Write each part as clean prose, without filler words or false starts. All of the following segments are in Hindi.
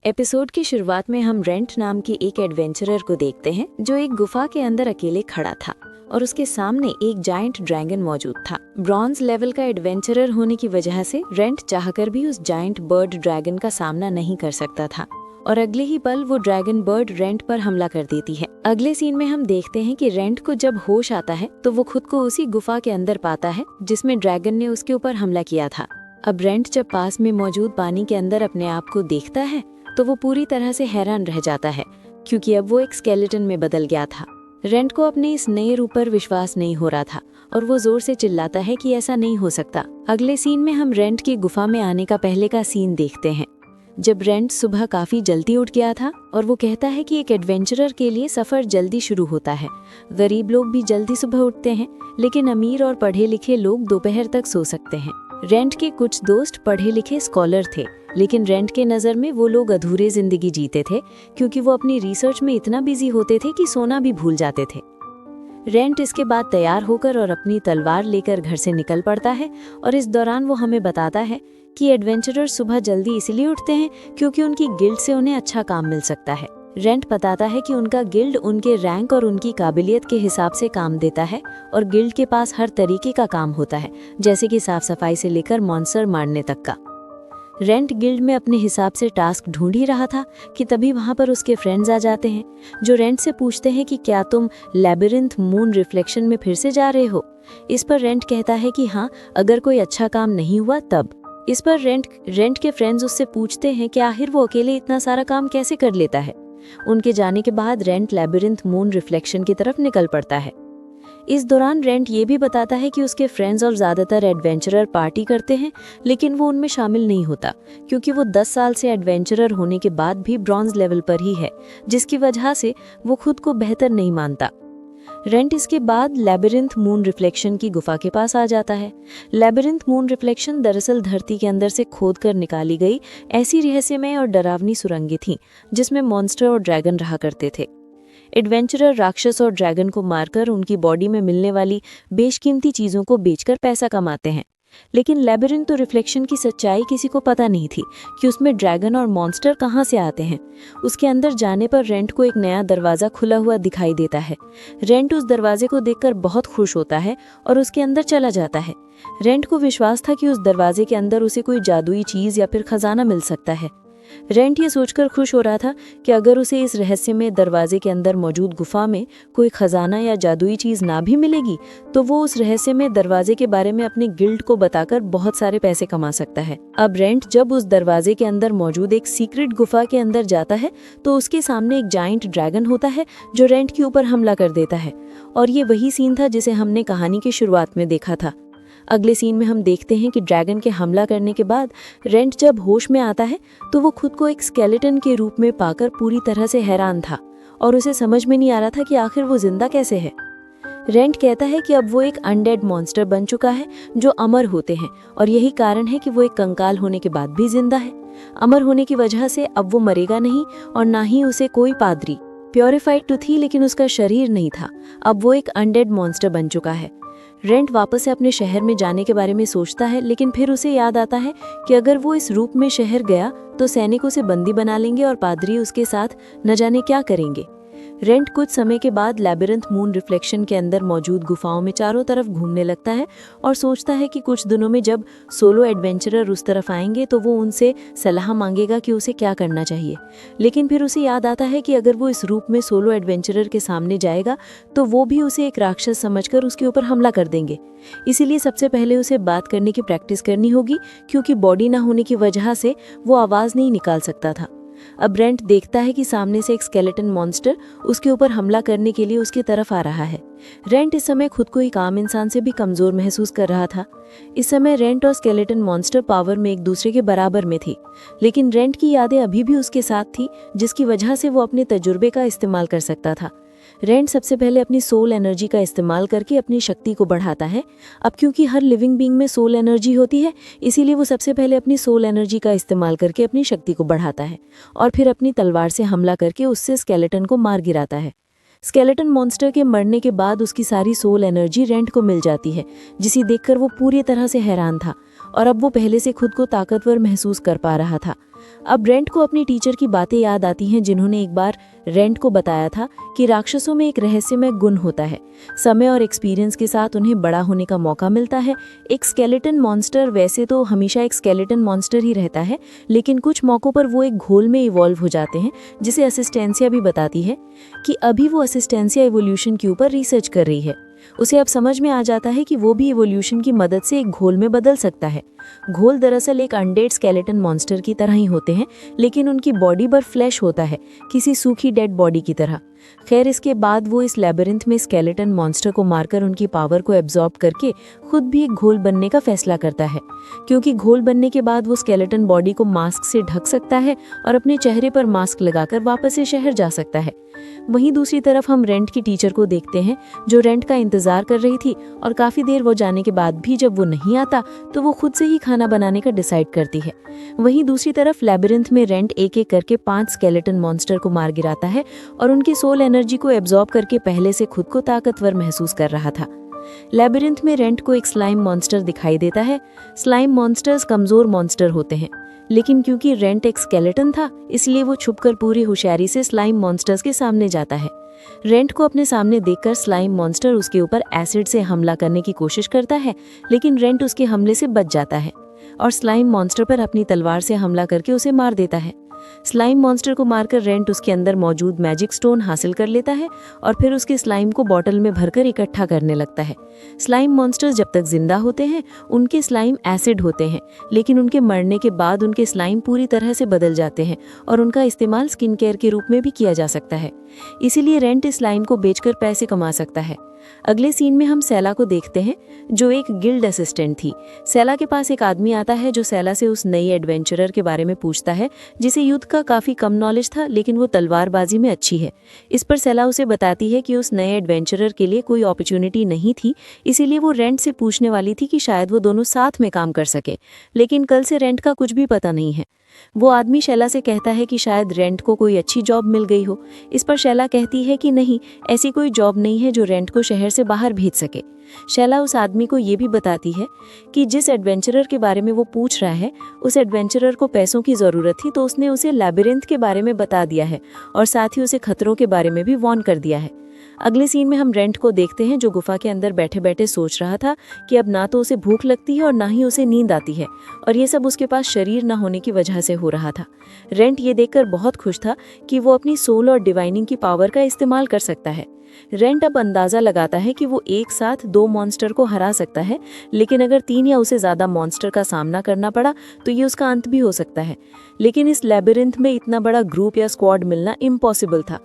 एपिसोड की शुरुआत में हम रेंट नाम की एक एडवेंचरर को देखते हैं जो एक गुफा के अंदर अकेले खड़ा था और उसके सामने एक जायंट ड्रैगन मौजूद था। ब्रॉन्ज लेवल का एडवेंचरर होने की वजह से रेंट चाहकर भी उस जायंट बर्ड ड्रैगन का सामना नहीं कर सकता था और अगले ही पल वो ड्रैगन बर्ड रेंट पर हमला कर देती है। अगले सीन में हम देखते हैं कि रेंट को जब होश आता है तो वो खुद को उसी गुफा के अंदर पाता है जिसमें ड्रैगन ने उसके ऊपर हमला किया था। अब रेंट जब पास में मौजूद पानी के अंदर अपने आप को देखता है तो वो पूरी तरह से हैरान रह जाता है क्योंकि अब वो एक स्केलेटन में बदल गया था। रेंट को अपने इस नए रूप पर विश्वास नहीं हो रहा था और वो जोर से चिल्लाता है कि ऐसा नहीं हो सकता। अगले सीन में हम रेंट की गुफा में आने का पहले का सीन देखते हैं जब रेंट सुबह काफी जल्दी उठ गया था और वो कहता है कि एक एडवेंचरर के लिए सफर जल्दी शुरू होता है। गरीब लोग भी जल्दी सुबह उठते हैं लेकिन अमीर और पढ़े लिखे लोग दोपहर तक सो सकते हैं। रेंट के कुछ दोस्त पढ़े लिखे स्कॉलर थे लेकिन रेंट के नज़र में वो लोग अधूरे जिंदगी जीते थे क्योंकि वो अपनी रिसर्च में इतना बिजी होते थे कि सोना भी भूल जाते थे। रेंट इसके बाद तैयार होकर और अपनी तलवार लेकर घर से निकल पड़ता है और इस दौरान वो हमें बताता है कि एडवेंचरर सुबह जल्दी इसलिए उठते हैं क्योंकि उनकी गिल्ड से उन्हें अच्छा काम मिल सकता है। रेंट बताता है कि उनका गिल्ड उनके रैंक और उनकी काबिलियत के हिसाब से काम देता है और गिल्ड के पास हर तरीके का काम होता है जैसे कि साफ सफाई से लेकर मॉन्स्टर मारने तक का। रेंट गिल्ड में अपने हिसाब से टास्क ढूंढ ही रहा था कि तभी वहां पर उसके फ्रेंड्स आ जाते हैं जो रेंट से पूछते हैं कि क्या तुम लैबिरिंथ मून रिफ्लेक्शन में फिर से जा रहे हो। इस पर रेंट कहता है कि हाँ, अगर कोई अच्छा काम नहीं हुआ तब। इस पर रेंट के फ्रेंड्स उससे पूछते हैं कि आखिर वो अकेले इतना सारा काम कैसे कर लेता है। उनके जाने के बाद रेंट लैबिरिंथ मून रिफ्लेक्शन की तरफ निकल पड़ता है। इस दौरान रेंट ये भी बताता है कि उसके फ्रेंड्स और ज़्यादातर एडवेंचरर पार्टी करते हैं लेकिन वो उनमें शामिल नहीं होता क्योंकि वो 10 साल से एडवेंचरर होने के बाद भी ब्रॉन्ज लेवल पर ही है जिसकी वजह से वो खुद को बेहतर नहीं मानता। रेंट इसके बाद लैबिरिंथ मून रिफ्लेक्शन की गुफा के पास आ जाता है। लैबिरिंथ मून रिफ्लेक्शन दरअसल धरती के अंदर से खोद कर निकाली गई ऐसी रहस्यमय और डरावनी सुरंगें थीं जिसमें मॉन्स्टर और ड्रैगन रहा करते थे। एडवेंचरर राक्षस और ड्रैगन को मारकर उनकी बॉडी में मिलने वाली बेशकीमती चीज़ों को बेचकर पैसा कमाते हैं। लेकिन लैबिरिंथ रिफ्लेक्शन की सच्चाई किसी को पता नहीं थी कि उसमें ड्रैगन और मॉन्स्टर कहाँ से आते हैं। उसके अंदर जाने पर रेंट को एक नया दरवाज़ा खुला हुआ दिखाई देता है। रेंट उस दरवाजे को देखकर बहुत खुश होता है और उसके अंदर चला जाता है। रेंट को विश्वास था कि उस दरवाजे के अंदर उसे कोई जादुई चीज़ या फिर खजाना मिल सकता है। रेंट ये सोचकर खुश हो रहा था कि अगर उसे इस रहस्यमय दरवाजे के अंदर मौजूद गुफा में कोई खजाना या जादुई चीज ना भी मिलेगी तो वो उस रहस्यमय दरवाजे के बारे में अपने गिल्ड को बताकर बहुत सारे पैसे कमा सकता है। अब रेंट जब उस दरवाजे के अंदर मौजूद एक सीक्रेट गुफा के अंदर जाता है तो उसके सामने एक जायंट ड्रैगन होता है जो रेंट के ऊपर हमला कर देता है और ये वही सीन था जिसे हमने कहानी की शुरुआत में देखा था। अगले सीन में हम देखते हैं कि ड्रैगन के हमला करने के बाद रेंट जब होश में आता है तो वो खुद को एक स्केलेटन के रूप में पाकर पूरी तरह से हैरान था और उसे समझ में नहीं आ रहा था कि आखिर वो जिंदा कैसे है। रेंट कहता है कि अब वो एक अनडेड मॉन्स्टर बन चुका है जो अमर होते हैं और यही कारण है कि वो एक कंकाल होने के बाद भी जिंदा है। अमर होने की वजह से अब वो मरेगा नहीं और ना ही उसे कोई पादरी। प्योरीफाइड तो थी लेकिन उसका शरीर नहीं था। अब वो एक अनडेड मॉन्स्टर बन चुका है। रेंट वापस से अपने शहर में जाने के बारे में सोचता है लेकिन फिर उसे याद आता है कि अगर वो इस रूप में शहर गया तो सैनिक उसे बंदी बना लेंगे और पादरी उसके साथ न जाने क्या करेंगे। रेंट कुछ समय के बाद लैबिरिंथ मून रिफ्लेक्शन के अंदर मौजूद गुफाओं में चारों तरफ घूमने लगता है और सोचता है कि कुछ दिनों में जब सोलो एडवेंचरर उस तरफ आएंगे तो वो उनसे सलाह मांगेगा कि उसे क्या करना चाहिए। लेकिन फिर उसे याद आता है कि अगर वो इस रूप में सोलो एडवेंचरर के सामने जाएगा तो वो भी उसे एक राक्षस समझकर उसके ऊपर हमला कर देंगे। इसीलिए सबसे पहले उसे बात करने की प्रैक्टिस करनी होगी क्योंकि बॉडी ना होने की वजह से वो आवाज़ नहीं निकाल सकता था। अब रेंट देखता है कि सामने से एक स्केलेटन मॉन्स्टर उसके ऊपर हमला करने के लिए उसकी तरफ आ रहा है। रेंट इस समय खुद को एक आम इंसान से भी कमजोर महसूस कर रहा था। इस समय रेंट और स्केलेटन मॉन्स्टर पावर में एक दूसरे के बराबर में थी लेकिन रेंट की यादें अभी भी उसके साथ थी जिसकी वजह से वो अपने तजुर्बे का इस्तेमाल कर सकता था। रेंट सबसे पहले अपनी सोल एनर्जी का इस्तेमाल करके अपनी शक्ति को बढ़ाता है। अब क्योंकि हर लिविंग बीइंग में सोल एनर्जी होती है इसीलिए वो सबसे पहले अपनी सोल एनर्जी का इस्तेमाल करके अपनी शक्ति को बढ़ाता है और फिर अपनी तलवार से हमला करके उससे स्केलेटन को मार गिराता है। स्केलेटन मॉन्स्टर के मरने के बाद उसकी सारी सोल एनर्जी रेंट को मिल जाती है जिसे देखकर वो पूरी तरह से हैरान था और अब वो पहले से खुद को ताकतवर महसूस कर पा रहा था। अब रेंट को अपनी टीचर की बातें याद आती हैं, जिन्होंने एक बार रेंट को बताया था कि राक्षसों में एक रहस्यमय गुण होता है। समय और एक्सपीरियंस के साथ उन्हें बड़ा होने का मौका मिलता है। एक स्केलेटन मॉन्स्टर वैसे तो हमेशा एक स्केलेटन मॉन्स्टर ही रहता है, लेकिन कुछ मौक़ों पर वो एक घोल में इवॉल्व हो जाते हैं, जिसे असिस्टेंसिया भी बताती है कि अभी वो असिस्टेंसिया इवोल्यूशन के ऊपर रिसर्च कर रही है। उसे अब समझ में आ जाता है कि वो भी इवोल्यूशन की मदद से एक घोल में बदल सकता है। घोल दरअसल एक अनडेड स्केलेटन मॉन्स्टर की तरह ही होते हैं, लेकिन उनकी बॉडी पर फ्लैश होता है, किसी सूखी डेड बॉडी की तरह। खैर, इसके बाद वो इस लैबिरिंथ में स्केलेटन मॉन्स्टर को मारकर उनकी पावर को एब्जॉर्ब करके खुद भी एक घोल बनने का फैसला करता है, क्योंकि घोल बनने के बाद वो स्केलेटन बॉडी को मास्क से ढक सकता है और अपने चेहरे पर मास्क लगाकर वापस से शहर जा सकता है। वहीं दूसरी तरफ हम रेंट की टीचर को देखते हैं, जो रेंट का इंतजार कर रही थी, और काफी देर वो जाने के बाद भी जब वो नहीं आता तो वो खुद से ही खाना बनाने का डिसाइड करती है। वहीं दूसरी तरफ लैबिरिंथ में रेंट एक एक करके 5 स्केलेटन मॉन्स्टर को मार गिराता है और उनकी सोल एनर्जी को एब्जॉर्ब करके पहले से खुद को ताकतवर महसूस कर रहा था। लैबिरिंथ में रेंट को एक स्लाइम मॉन्स्टर दिखाई देता है। स्लाइम मॉन्स्टर्स कमजोर मॉन्स्टर होते हैं, लेकिन क्योंकि रेंट एक स्केलेटन था, इसलिए वो छुपकर पूरी होशियारी से स्लाइम मॉन्स्टर्स के सामने जाता है। रेंट को अपने सामने देखकर स्लाइम मॉन्स्टर उसके ऊपर एसिड से हमला करने की कोशिश करता है, लेकिन रेंट उसके हमले से बच जाता है और स्लाइम मॉन्स्टर पर अपनी तलवार से हमला करके उसे मार देता है। स्लाइम मॉन्स्टर को मारकर रेंट उसके अंदर मौजूद मैजिक स्टोन हासिल कर लेता है और फिर उसके स्लाइम को बॉटल में भरकर इकट्ठा करने लगता है। स्लाइम मॉन्स्टर्स जब तक जिंदा होते हैं उनके स्लाइम एसिड होते हैं, लेकिन उनके मरने के बाद उनके स्लाइम पूरी तरह से बदल जाते हैं और उनका इस्तेमाल स्किन केयर के रूप में भी किया जा सकता है। इसीलिए रेंट इस स्लाइम को बेचकर पैसे कमा सकता है। अगले सीन में हम सैला को देखते हैं, जो एक गिल्ड असिस्टेंट थी। सैला के पास एक आदमी आता है जो सैला से उस नई एडवेंचरर के बारे में पूछता है, जिसे युद्ध का काफी कम नॉलेज था, लेकिन वो तलवारबाजी में अच्छी है। इस पर सैला उसे बताती है कि उस नए एडवेंचरर के लिए कोई अपॉर्चुनिटी नहीं थी, इसीलिए वो रेंट से पूछने वाली थी कि शायद वो दोनों साथ में काम कर सके, लेकिन कल से रेंट का कुछ भी पता नहीं है। वो आदमी शैला से कहता है कि शायद रेंट को कोई अच्छी जॉब मिल गई हो। इस पर शैला कहती है कि नहीं, ऐसी कोई जॉब नहीं है जो रेंट को शहर से बाहर भेज सके। शैला उस आदमी को ये भी बताती है कि जिस एडवेंचरर के बारे में वो पूछ रहा है, उस एडवेंचरर को पैसों की ज़रूरत थी, तो उसने उसे लैबिरिंथ के बारे में बता दिया है और साथ ही उसे खतरों के बारे में भी वार्न कर दिया है। अगले सीन में हम रेंट को देखते हैं, जो गुफा के अंदर बैठे बैठे सोच रहा था कि अब ना तो उसे भूख लगती है और ना ही उसे नींद आती है, और ये सब उसके पास शरीर ना होने की वजह से हो रहा था। रेंट ये देखकर बहुत खुश था कि वो अपनी सोल और डिवाइनिंग की पावर का इस्तेमाल कर सकता है। रेंट अब अंदाजा लगाता है कि वो एक साथ 2 मॉन्स्टर को हरा सकता है, लेकिन अगर 3 या उसे ज्यादा मॉन्स्टर का सामना करना पड़ा तो ये उसका अंत भी हो सकता है। लेकिन इस लैबिरिंथ में इतना बड़ा ग्रुप या स्क्वाड मिलना इम्पॉसिबल था।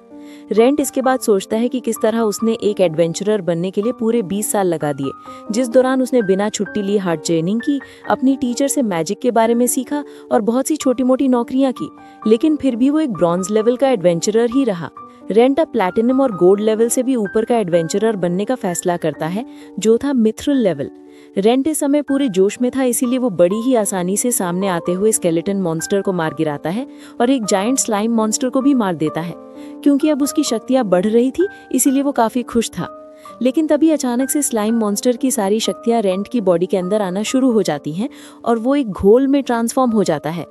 रेंट इसके बाद सोचता है कि किस तरह उसने एक एडवेंचरर बनने के लिए पूरे 20 साल लगा दिए, जिस दौरान उसने बिना छुट्टी लिए हार्ड ट्रेनिंग की, अपनी टीचर से मैजिक के बारे में सीखा और बहुत सी छोटी मोटी नौकरियां की, लेकिन फिर भी वो एक ब्रॉन्ज लेवल का एडवेंचरर ही रहा। रेंट अब प्लैटिनम और गोल्ड लेवल से भी ऊपर का एडवेंचरर बनने का फैसला करता है, जो था मिथ्रिल लेवल। रेंट इस समय पूरे जोश में था, इसीलिए वो बड़ी ही आसानी से सामने आते हुए स्केलेटन मॉन्स्टर को मार गिराता है और एक जायंट स्लाइम मॉन्स्टर को भी मार देता है। क्योंकि अब उसकी शक्तियां बढ़ रही थी, इसीलिए वो काफी खुश था। लेकिन तभी अचानक से स्लाइम मॉन्स्टर की सारी शक्तियां रेंट की बॉडी के अंदर आना शुरू हो जाती हैं और वो एक घोल में ट्रांसफॉर्म हो जाता है।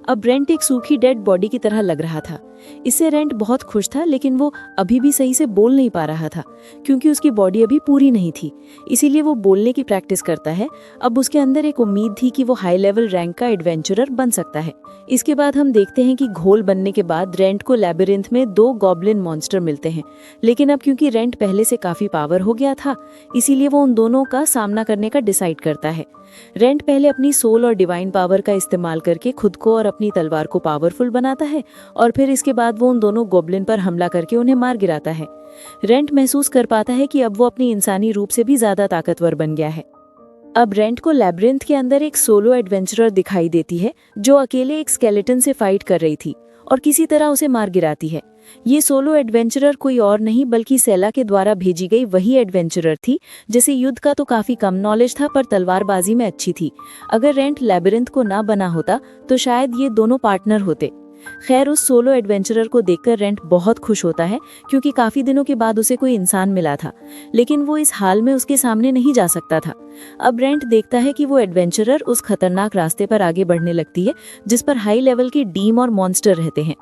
अब रेंट एक सूखी डेड बॉडी की तरह लग रहा था। इससे रेंट बहुत खुश था, लेकिन वो अभी भी सही से बोल नहीं पा रहा था, क्योंकि उसकी बॉडी अभी पूरी नहीं थी। इसीलिए वो बोलने की प्रैक्टिस करता है। अब उसके अंदर एक उम्मीद थी कि वो हाई लेवल रैंक का एडवेंचरर बन सकता है। इसके बाद हम देखते हैं कि घोल बनने के बाद रेंट को लैबिरिंथ में 2 गॉब्लिन मॉन्स्टर मिलते हैं, लेकिन अब क्योंकि रेंट पहले से काफी पावर हो गया था, इसीलिए वो उन दोनों का सामना करने का डिसाइड करता है। रेंट पहले अपनी सोल और डिवाइन पावर का इस्तेमाल करके खुद को और अपनी तलवार को पावरफुल बनाता है, और फिर इसके बाद वो उन दोनों गॉब्लिन पर हमला करके उन्हें मार गिराता है। रेंट महसूस कर पाता है कि अब वो अपनी इंसानी रूप से भी ज्यादा ताकतवर बन गया है। अब रेंट को लैबिरिंथ के अंदर एक सोलो एडवेंचरर दिखाई देती है, जो अकेले एक स्केलेटन से फाइट कर रही थी और किसी तरह उसे मार गिराती है। ये सोलो एडवेंचरर कोई और नहीं बल्कि सैला के द्वारा भेजी गई वही एडवेंचरर थी, जिसे युद्ध का तो काफी कम नॉलेज था पर तलवारबाजी में अच्छी थी। अगर रेंट लैबिरिंथ को ना बना होता तो शायद ये दोनों पार्टनर होते। खैर उस सोलो एडवेंचरर को देखकर रेंट बहुत खुश होता है क्योंकि काफी दिनों के बाद उसे कोई इंसान मिला था, लेकिन वो इस हाल में उसके सामने नहीं जा सकता था। अब रेंट देखता है कि वो एडवेंचरर उस खतरनाक रास्ते पर आगे बढ़ने लगती है जिस पर हाई लेवल के डीम और मॉन्स्टर रहते हैं।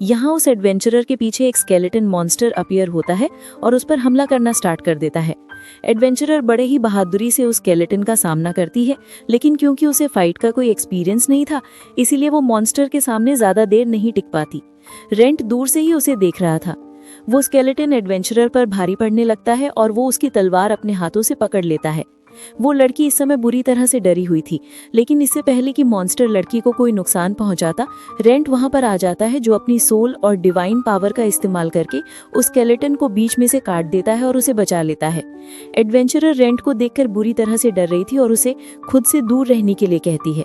यहाँ उस एडवेंचरर के पीछे एक स्केलेटन मॉन्स्टर अपीयर होता है और उस पर हमला करना स्टार्ट कर देता है। एडवेंचरर बड़े ही बहादुरी से उस स्केलेटन का सामना करती है, लेकिन क्योंकि उसे फाइट का कोई एक्सपीरियंस नहीं था, इसीलिए वो मॉन्स्टर के सामने ज्यादा देर नहीं टिक पाती। रेंट दूर से ही उसे देख रहा था। वो स्केलेटन एडवेंचरर पर भारी पड़ने लगता है और वो उसकी तलवार अपने हाथों से पकड़ लेता है। वो लड़की इस समय बुरी तरह से डरी हुई थी, लेकिन इससे पहले कि मॉन्स्टर लड़की को कोई नुकसान पहुंचाता, रेंट वहां पर आ जाता है, जो अपनी सोल और डिवाइन पावर का इस्तेमाल करके उस स्केलेटन को बीच में से काट देता है और उसे बचा लेता है। एडवेंचरर रेंट को देखकर बुरी तरह से डर रही थी और उसे खुद से दूर रहने के लिए कहती है।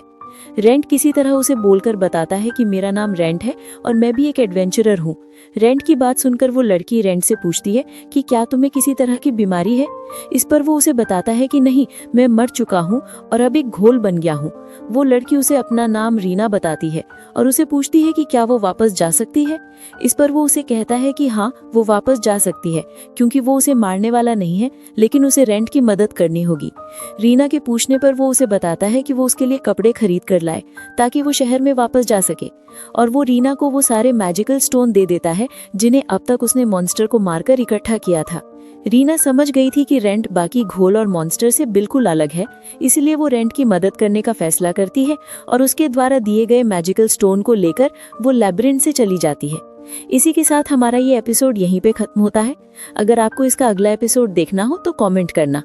रेंट किसी तरह उसे बोलकर बताता है कि मेरा नाम रेंट है और मैं भी एक एडवेंचरर हूँ। रेंट की बात सुनकर वो लड़की रेंट से पूछती है कि क्या तुम्हें किसी तरह की बीमारी है। इस पर वो उसे बताता है कि नहीं, मैं मर चुका हूँ और अब एक घोल बन गया हूँ। वो लड़की उसे अपना नाम रीना बताती है और उसे पूछती है कि क्या वो वापस जा सकती है। इस पर वो उसे कहता है कि हाँ, वो वापस जा सकती है क्योंकि वो उसे मारने वाला नहीं है, लेकिन उसे रेंट की मदद करनी होगी। रीना के पूछने पर वो उसे बताता है कि वो उसके लिए कपड़े खरीद कर लाए ताकि वो शहर में वापस जा सके, और वो रीना को वो सारे मैजिकल स्टोन दे देता है जिन्हें अब तक उसने मॉन्स्टर को मारकर इकट्ठा किया था। रीना समझ गई थी कि रेंट बाकी घोल और मॉन्स्टर से बिल्कुल अलग है, इसलिए वो रेंट की मदद करने का फैसला करती है और उसके द्वारा दिए गए मैजिकल स्टोन को लेकर वो लैबिरिंथ से चली जाती है। इसी के साथ हमारा ये एपिसोड यहीं पे खत्म होता है। अगर आपको इसका अगला एपिसोड देखना हो तो कमेंट करना।